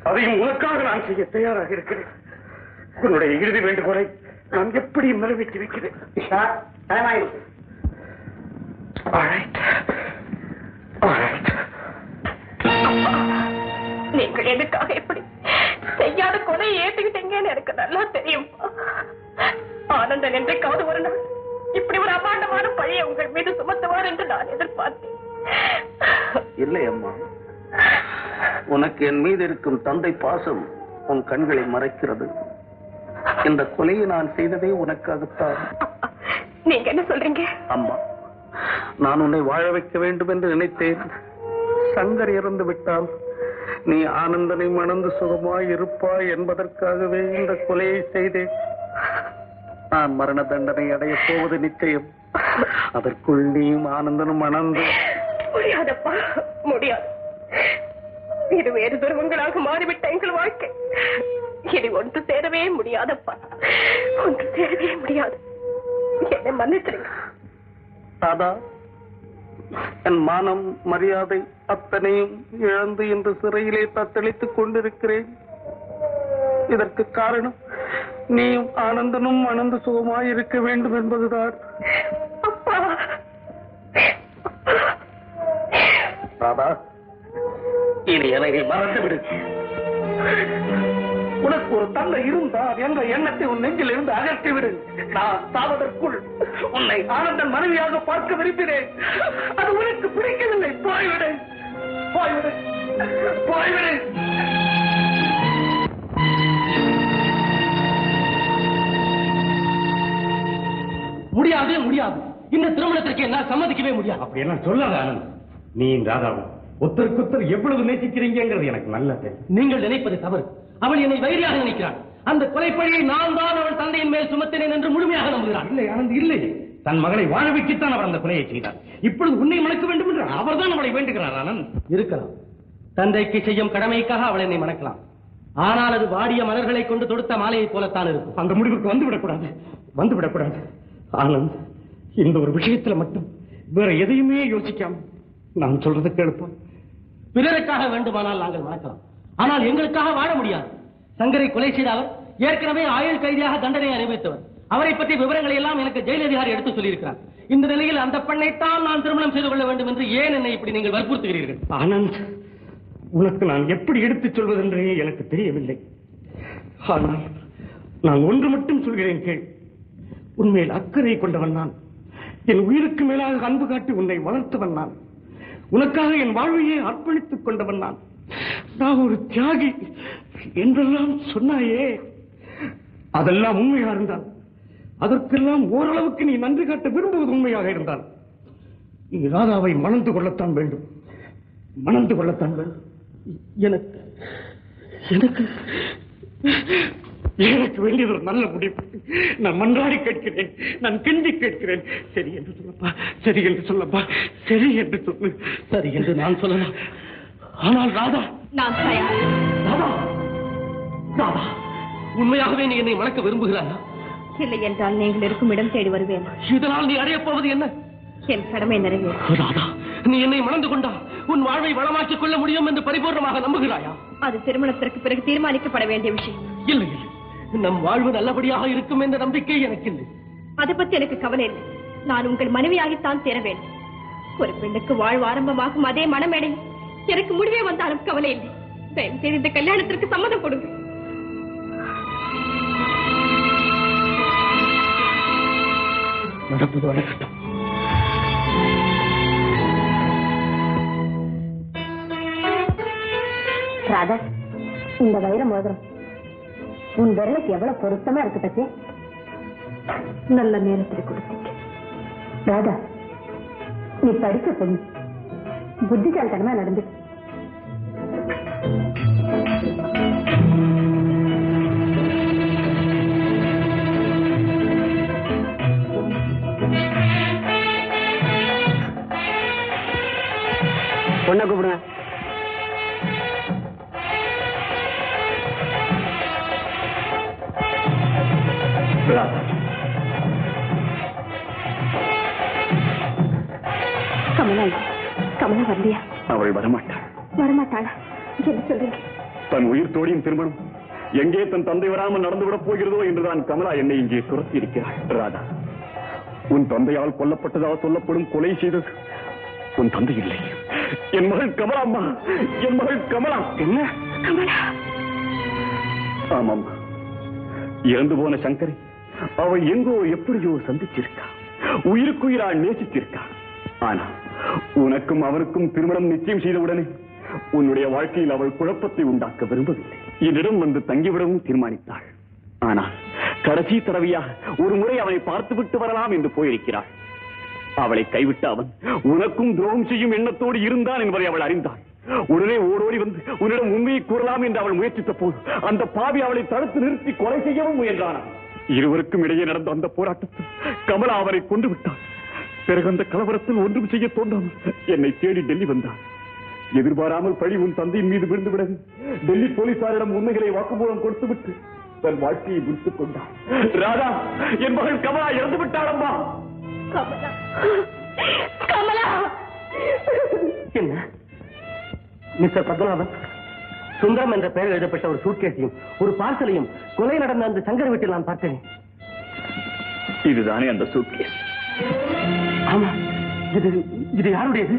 அதையும் உனக்காக நான் செய்ய தயாராக இருக்கிறேன். உன்னுடைய இறுதி வேண்டுகோளை நான் எப்படி நிறைவேற்றி வைக்கிறேன். நீங்கள் எதுக்காக எப்படி செய்யாத கொலை ஏத்துக்கிட்டீங்கன்னு எனக்கு நல்லா தெரியும். ஆனந்தன் என்றைக்காவது ஒரு நாள் இப்படி ஒரு அபாண்டமான பழியை உங்கள் மீது சுமத்துவார் என்று நான் எதிர்பார்த்தேன். இல்லை அம்மா, உனக்கு என் மீது இருக்கும் தந்தை பாசம் உன் கண்களை மறைக்கிறது. இந்த கொலையை நான் செய்ததே உனக்காகத்தான். நீங்க என்ன சொல்றீங்க? அம்மா, நான் உன்னை வாழ வைக்க வேண்டும் என்று நினைத்தேன். சங்கர் இறந்து விட்டால் நீ ஆனந்தனை மணந்து சுகமாய் இருப்பாய் என்பதற்காகவே இந்த கொலையை செய்தேன். நான் மரண தண்டனை அடையப் போவது நிச்சயம். அதற்குள் நீயும் ஆனந்தனும் மணந்து. முடியாதப்பா, முடியாது. இது வேறு துருவங்களாக மாறிவிட்ட எங்கள் வாழ்க்கை. இது ஒன்று சேரவே முடியாதப்பா, ஒன்று சேரவே முடியாது. என்னை மன்னிச்சிருங்க. தாதா, என் மானம் மரியாதை அத்தனையும் இழந்து இன்று சிறையிலே தத்தளித்துக் கொண்டிருக்கிறேன். இதற்கு காரணம் நீயும் ஆனந்தனும் மணந்து சுகமாய் இருக்க வேண்டும் என்பதுதான். அப்பா, ராதா, இனி என்னை மறந்துவிடு. உனக்கு ஒரு தந்தை இருந்தார் என்ற எண்ணத்தை உன் நெஞ்சில் இருந்து அகற்றிவிடு. நான் சாவதற்குள் உன்னை ஆனந்தன் மனைவியாக பார்க்க விரும்பினேன். அது உனக்கு பிடிக்கவில்லை. போய்விடு, போய்விடு, போய்விடு. முடியாது, முடியாது. இந்த திருமணத்திற்கு என்னால் சம்மதிக்கவே முடியாது. அப்படி எல்லாம் சொல்லாத ஆனந்த். நீ ராதாவும் ஒருத்தருக்கொத்தர் எவ்வளவு நேசிக்கிறீங்கிறது எனக்கு நல்லா தெரியும். நீங்கள் நினைப்பது தவறு. அவள் என்னை வைரியாக நினைக்கிறாள். அந்த கொலைப்பழியை நான் தான் அவள் தந்தையின் மேல் சுமத்தினேன் என்று முழுமையாக நம்புகிறான். இல்லை ஆனந்த், இல்லை. தன் மகளை வாழ வைக்கத்தான் அவர் அந்த கொலையை செய்தார். இப்பொழுது உன்னை மணக்க வேண்டும் என்று அவர் தான் அவளை வேண்டுகிறார். ஆனந்த், இருக்கலாம். தந்தைக்கு செய்யும் கடமைக்காக அவள் என்னை மணக்கலாம். ஆனால் அது வாடிய மலர்களை கொண்டு தொடுத்த மாலையை போலத்தான் இருக்கும். அந்த முடிவுக்கு வந்துவிடக்கூடாது, வந்துவிடக்கூடாது. ஆனந்த், இந்த ஒரு விஷயத்துல மட்டும் வேற எதையுமே யோசிக்காம நான் சொல்றது கேட்போம். பிறருக்காக வேண்டுமானால் நாங்கள் மணக்கலாம். ஆனால் எங்களுக்காக வாழ முடியாது. சங்கரை கொலை செய்த அவர் ஏற்கனவே ஆயுள் கைதியாக தண்டனை அனுபவித்தவர். அவரை பற்றிய விவரங்களை எல்லாம் எனக்கு ஜெயில் அதிகாரி எடுத்து சொல்லியிருக்கிறார். இந்த நிலையில் அந்த பெண்ணைத்தான் நான் திருமணம் செய்து கொள்ள வேண்டும் என்று ஏன் என்னை இப்படி நீங்கள் வற்புறுத்துகிறீர்கள்? ஆனந்த், உனக்கு நான் எப்படி எடுத்துச் சொல்வதென்றே எனக்கு தெரியவில்லை. ஆனால் நான் ஒன்று மட்டும் சொல்கிறேன் கேள். உன்மேல் அக்கறை கொண்டவன் நான். என் உயிருக்கு மேலாக அன்பு காட்டி உன்னை வளர்த்தவன் நான். உனக்காக என் வாழ்வையே அர்ப்பணித்துக் கொண்டவன் நான். நான் ஒரு தியாகி என்றெல்லாம் சொன்னாயே, அதெல்லாம் உண்மையா இருந்தால், அதற்கெல்லாம் ஓரளவுக்கு நீ நன்றி காட்ட விரும்புவது உண்மையாக இருந்தால், நீ ராதாவை மணந்து கொள்ளத்தான் வேண்டும், மணந்து கொள்ளத்தான் வேண்டும். எனக்கு எனக்கு எனக்கு வேண்டியது ஒரு நல்ல முடிவு. நான் மன்றாடி கேட்கிறேன், நான் கெஞ்சி கேட்கிறேன். சரி என்று சொல்லப்பா, சரி என்று சொல்லப்பா, சரி என்று சொல்லு. சரி என்று நான் சொல்லலாம். ஆனால் ராதா, நான் தயார். ராதா, ராதா, உண்மையாகவே நீ என்னை மணக்க விரும்புகிறாயா? இல்லை என்றால் நீங்கள் இருக்கும் இடம் தேடி வருவேன். இதனால் நீ அடையப் போவது என்ன? என் கடமை நிறைவேறும். ராதா, நீ என்னை மணந்து கொண்டா உன் வாழ்வை வளமாக்கிக் கொள்ள முடியும் என்று பரிபூர்ணமாக நம்புகிறாயா? அது திருமணத்திற்கு பிறகு தீர்மானிக்கப்பட வேண்டிய விஷயம். இல்லை, இல்லை. நம் வாழ்வு நல்லபடியாக இருக்கும் என்ற நம்பிக்கை எனக்கு இல்லை. அதை பற்றி எனக்கு கவலை இல்லை. நான் உங்கள் மனைவியாகித்தான் சேர வேண்டும். ஒரு பெண்ணுக்கு வாழ்வு ஆரம்பமாகும் அதே மனமேடை எனக்கு முடிவே வந்தாலும் கவலை இல்லை. தயவு செய்து இந்த கல்யாணத்திற்கு சம்மதம் கொடுங்க. நடப்பது நடக்கட்டும். ராதா, இந்த வைர மோதிரம் உன் விரலுக்கு எவ்வளவு பொருத்தமா இருக்கு பத்தி. நல்ல நேரத்தில் கொடுத்தீங்க ராதா. நீ படிச்ச பொண்ணு, புத்திசாலித்தனமா நடந்து. பொண்ணை கூப்பிடுங்க. கமலா, கமலா வரலையா? அவள் வரமாட்டாள். வரமாட்டாளா? என்ன சொல்றீங்க? தன் உயிர் தோழியின் திருமணம் எங்கே தன் தந்தை வராமல் நடந்துவிடப் போகிறதோ என்றுதான் கமலா என்னை இங்கே துரத்தி இருக்கிறாள். ராதா, உன் தந்தையால் கொல்லப்பட்டதாக சொல்லப்படும் கொலை செய்தது உன் தந்தை இல்லை, என் மகள் கமலா. அம்மா, என் மகள் கமலா. என்ன கமலா? ஆமாம், இறந்து போன சங்கரை அவள் எங்கோ எப்படியோ சந்திச்சிருக்கா, உயிருக்குயிரா நேசிச்சிருக்கா. ஆனா உனக்கும் அவருக்கும் திருமணம் நிச்சயம் செய்தவுடனே உன்னுடைய வாழ்க்கையில் அவள் குழப்பத்தை உண்டாக்க விரும்பவில்லை. என்னிடம் வந்து தங்கிவிடவும் தீர்மானித்தாள். ஆனால் கடைசி தடவையாக ஒரு முறை அவனை பார்த்துவிட்டு வரலாம் என்று போயிருக்கிறாள். அவளை கைவிட்ட அவன் உனக்கும் துரோகம் செய்யும் எண்ணத்தோடு இருந்தான் என்பதை அவள் அறிந்தாள். உடனே ஓடோடி வந்து உன்னிடம் உண்மையை கூறலாம் என்று அவள் முயற்சித்த போது அந்த பாவி அவளை தடுத்து நிறுத்தி கொலை செய்யவும் முயன்றான். இருவருக்கும் இடையே நடந்த அந்த போராட்டத்தில் கமலா அவரை கொண்டு விட்டாள். பிறகு அந்த கலவரத்தில் ஒன்றும் செய்ய தோன்றாமல் என்னை தேடி டெல்லி வந்தார். எதிர்பாராமல் பழி உன் தந்தையின் மீது விழுந்துவிடது. டெல்லி போலீசாரிடம் உண்மைகளை வாக்குமூலம் கொடுத்துவிட்டு தன் வாழ்க்கையை முடித்துக் கொண்டார். ராதா, என் மகள் கமலா இறந்து விட்டாள். அம்மா, கமலா, கமலா. என்ன மிஸ்டர் பத்மநாபன், சுந்தரம் என்ற பெயர் எழுதப்பட்ட ஒரு சூட்கேஸையும் ஒரு பார்சலையும் கொலை நடந்த அந்த சங்கர் வீட்டில் நான் பார்த்தேன். இதுதானே அந்த சூட்கேஸ்? ஆமா. இது யாருடையது?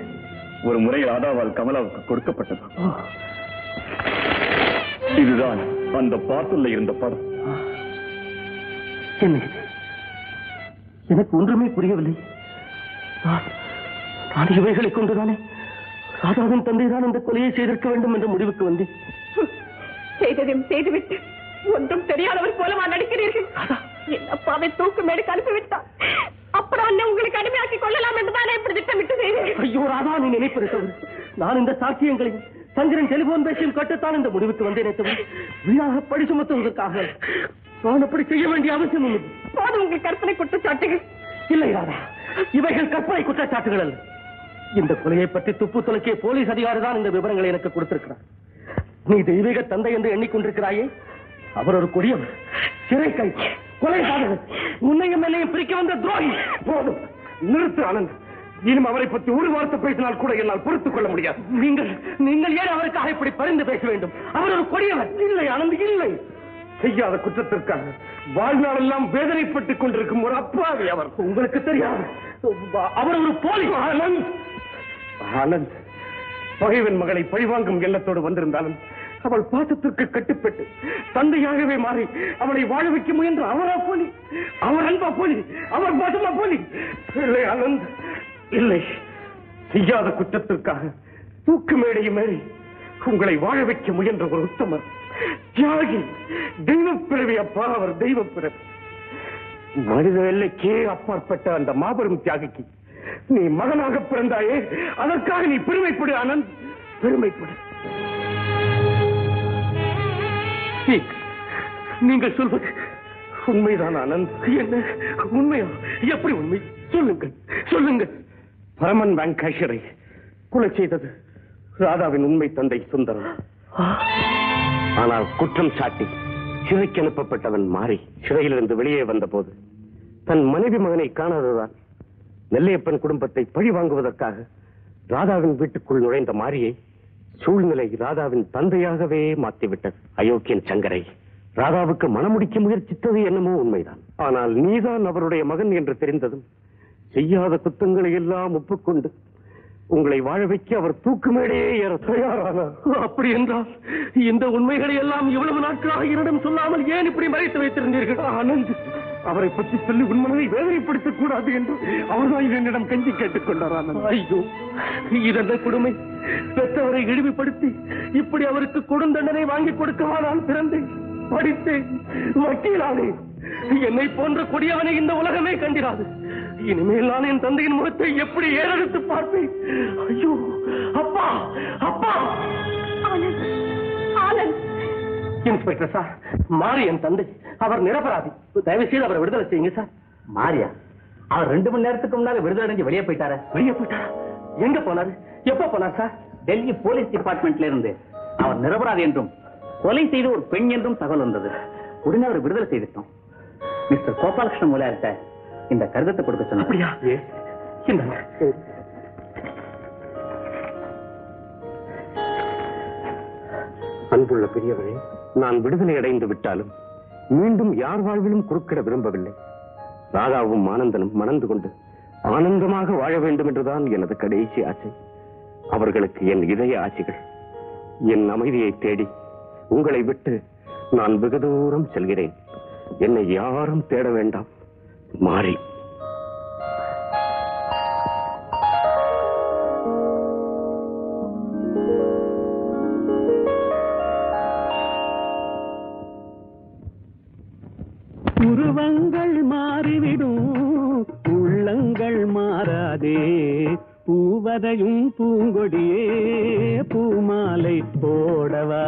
ஒரு முறை ராதாவால் கமலாவுக்கு கொடுக்கப்பட்டது. இதுதான் அந்த பார்சல்ல இருந்த படம். என்ன எனக்கு ஒன்றுமே புரியவில்லை. நான் இவைகளை கொண்டுதானே ராதாவின் தந்தைதான் அந்த கொலையை செய்திருக்க வேண்டும் என்ற முடிவுக்கு வந்தேன். செய்ததையும் செய்துவிட்டு ஒன்றும் தெரியாதவர் போலவா நடிக்கிறீர்கள்? என் அப்பாவை தூக்கு மேடுக்கு அனுப்பிவிட்டார். அப்புறம் என்ன உங்களுக்கு அடிமையாக்கி கொள்ளலாம் என்றுதானே இப்படி திட்டமிட்டு செய்தீர்கள்? ஐயோ ராதா, நீ நினைப்பிருக்கிறது நான் இந்த சாட்சியங்களையும் சந்திரன் டெலிபோன் பேசியும் கட்டுத்தான் இந்த முடிவுக்கு வந்தேனே தவிர வீணாக படி சுமத்துவதற்காக நான் அப்படி செய்ய வேண்டிய அவசியம் இல்லை. போதும் உங்கள் கற்பனை குற்றச்சாட்டுகள். இல்லை ராதா, இவைகள் கற்பனை குற்றச்சாட்டுகள் அல்ல. இந்த கொலையை பற்றி துப்பு துலக்கிய போலீஸ் அதிகாரி தான் இந்த விவரங்களை எனக்கு கொடுத்திருக்கிறார். நீ தெய்வீக தந்தை என்று எண்ணிக்கொண்டிருக்கிறாயே, அவர் ஒரு கொடியவர், சிறை கை, கொலை சாதகர், உன்னையும் என்னையும் பிரிக்க வந்த துரோகி. போதும், நிறுத்து ஆனந்த். இனிமே அவரை பற்றி ஒரு வார்த்தை பேசினால் கூட என்னால் பொறுத்துக் கொள்ள முடியாது. நீங்கள் ஏன் அவருக்காக இப்படி பரிந்து பேச வேண்டும்? அவர் ஒரு கொடியவர். இல்லை ஆனந்த், இல்லை. செய்யாத குற்றத்திற்காக வாழ்நாளெல்லாம் வேதனைப்பட்டுக் கொண்டிருக்கும் ஒரு அப்பாவி அவர். உங்களுக்கு தெரியாது, அவர் ஒரு போலி. ஆனந்த், ஆனந்த், பகைவன் மகளை பழிவாங்கும் எண்ணத்தோடு வந்திருந்தாலும் அவள் பாசத்திற்கு கட்டுப்பட்டு தந்தையாகவே மாறி அவளை வாழ வைக்க முயன்ற அவரா போலி, அவர் அன்பா போலி, அவர் பாசமா போலி. இல்லை ஆனந்த், இல்லை. செய்யாத குற்றத்திற்காக தூக்கு மேடையும் ஏறி உங்களை வாழ வைக்க முயன்ற ஒரு உத்தமர், தியாகி, தெய்வப்பிறவி. அப்பா, அவர் தெய்வப்பிறவி. மனித எல்லைக்கே அப்பாற்பட்ட அந்த மாபெரும் தியாகிக்கு நீ மகனாக பிறந்தாயே, அதற்காக நீ பெருமைப்படு ஆனந்த், பெருமைப்படு. நீங்கள் சொல்வது உண்மைதான் ஆனந்த். என்ன உண்மையா? எப்படி உண்மை? சொல்லுங்கள், சொல்லுங்கள். பரமன் பேங்க் கேஷியரை கொலை செய்தது ராதாவின் உண்மை தந்தை சுந்தரம். ஆனால் குற்றம் சாட்டி சிறைக்கு அனுப்பப்பட்டவன் மாறி சிறையிலிருந்து வெளியே வந்த போது தன் மனைவி மகனை காணாததால் நெல்லையப்பன் குடும்பத்தை பழி வாங்குவதற்காக ராதாவின் வீட்டுக்குள் நுழைந்த மாரியை சூழ்நிலை ராதாவின் தந்தையாகவே மாற்றிவிட்டது. அயோக்கியன் சங்கரை ராதாவுக்கு மணமுடிக்க முயற்சித்தது என்னமோ உண்மைதான். ஆனால் நீதான் அவருடைய மகன் என்று தெரிந்ததும் செய்யாத குற்றங்களை எல்லாம் ஒப்புக்கொண்டு உங்களை வாழ வைக்க அவர் தூக்கு மேடையே ஏற தயாரானார். அப்படி என்றால் இந்த உண்மைகளை எல்லாம் இவ்வளவு நாட்களாக என்னிடம் சொல்லாமல் ஏன் இப்படி மறைத்து வைத்திருந்தீர்கள்? ஆனந்த், அவரை பற்றி சொல்லி உன் மனதை வேதனைப்படுத்தக் கூடாது என்று அவர்தான் என்னிடம் கஞ்சி கேட்டுக் கொண்டார். ஆனந்த், ஐயோ, இதென்ன கொடுமை! பெற்றவரை இழிவுபடுத்தி இப்படி அவருக்கு கொடுந்தண்டனை வாங்கி கொடுக்கவா நான் பிறந்தேன், படித்தேன், வக்கீலானே. என்னை போன்ற கொடியவனை இந்த உலகமே கண்டிராது. இனிமேல் நான் என் தந்தையின் முகத்தை எப்படி ஏறெடுத்து பார்ப்பேன்? ஐயோ, அப்பா, அப்பா! இன்ஸ்பெக்டர் சார், மாறி என் தந்தை, அவர் நிரபராதி. தயவு செய்து அவரை விடுதலை செய்யுங்க சார். மாரியா? அவர் 2 மணி நேரத்துக்கு முன்னால விடுதலை அடைஞ்சு வெளியே போயிட்டாரு. வெளியே போயிட்டாரா? எங்க போனாரு? எப்ப போனார் சார்? டெல்லி போலீஸ் டிபார்ட்மெண்ட்ல இருந்து. அவர் நிரபராதி என்றும் கொலை செய்து ஒரு பெண் என்றும் தகவல் வந்தது. உடனே அவர் விடுதலை செய்துட்டோம். மிஸ்டர் கோபாலகிருஷ்ண மூலையார்கிட்ட இந்த கடிதத்தை கொடுக்க சொன்ன. அப்படியா? இந்தாங்க. அன்புள்ள பெரியவரே, நான் விடுதலை அடைந்து விட்டாலும் மீண்டும் யார் வாழ்விலும் குறுக்கிட விரும்பவில்லை. ராதாவும் ஆனந்தனும் மணந்து கொண்டு ஆனந்தமாக வாழ வேண்டும் என்றுதான் எனது கடைசி ஆசை. அவர்களுக்கு என் இதய ஆசைகள். என் அமைதியை தேடி உங்களை விட்டு நான் வெகு தூரம் செல்கிறேன். என்னை யாரும் தேட வேண்டாம். மாறி. உருவங்கள் மாறிவிடும், உள்ளங்கள் மாறாதே. பூவதையும் பூங்கொடியே பூமாலை போடவா?